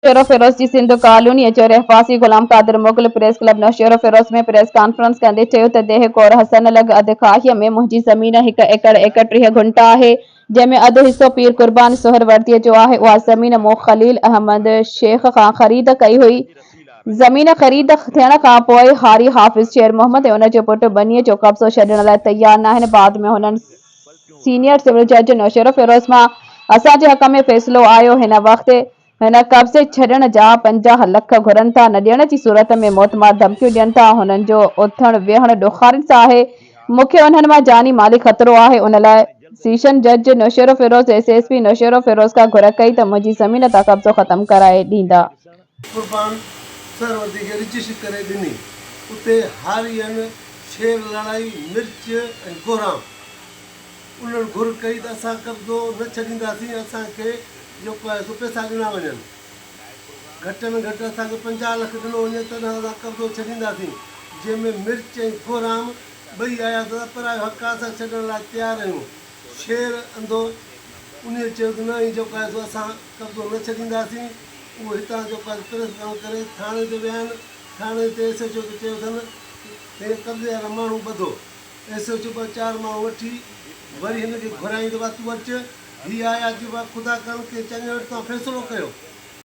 नौशेरो फिरोज की सिंध कॉलोनी चोर रहवासी गुलाम कादिर मुगल प्रेस क्लब नौशेरो फिरोज में प्रेस कॉन्फ्रेंस कंदे चयो त देह कोर हसन लग अधखाहीअ में मुंहिंजी ज़मीन 1 एकड़ 31 गुंठा आहे जंहिंमें अधु हिस्सो पीर कुर्बान सोहर वर्दीअ जो आहे। उहा ज़मीन मूं खलील अहमद शेख खां ख़रीद कई हुई। ज़मीन ख़रीद थियण खां पोइ हारी हाफ़िज़ शेर मोहम्मद ऐं उन जो पुटु बनीअ जो कब्ज़ो छॾण लाइ तयारु न आहिनि। बाद में हुननि सीनियर सिविल जज नौशेरो फिरोज मां असांजे हक़ में फ़ैसिलो आयो। हिन वक़्तु हिन कब्ज़े छॾण जा 50 लख घुरनि था। न ॾियण जी सूरत में मौतमार धमकियूं ॾियनि था। हुननि जो उथणु विहणु ॾुखारियुसि आहे। मूंखे उन्हनि मां जानी माली ख़तरो आहे। उन लाइ सेशन जज नौशेरो फिरोज एसएसपी नौशेरो फिरोज खां घुर कई त मुंहिंजी ज़मीन तां कब्ज़ो ख़तमु कराए ॾींदा। कुर्बान सरवती खे रजिस्टर करे ॾिनी। उते हारियन शेर लड़ाई मिर्च ऐं गोराम उन्हनि घुर कई त असां कब्ज़ो न छॾींदासीं। असांखे जेको आहे सो पैसा ॾिना वञनि। घटि में घटि असांखे 50 लख ॾिनो वञे तॾहिं असां कब्ज़ो छॾींदासीं। जंहिंमें मिर्च ऐं गोराम ॿई आया त पर हक़ असां छॾण लाइ तयारु आहियूं। शेर अंधो उन चयो त न ई जेको आहे सो असां कब्ज़ो न छॾींदासीं। उहो हितां जेको आहे प्रेस कम करे थाणे ते विया आहिनि। थाणे ते SHO खे चयो अथनि हे कब्ज़े वारा माण्हू ॿधो। SHO 4 माण्हू वठी वरी हिनखे घुराईं त तूं अचु। हीअ आया चइबो आहे ख़ुदा करण के चङे वटि तव्हां फ़ैसिलो कयो।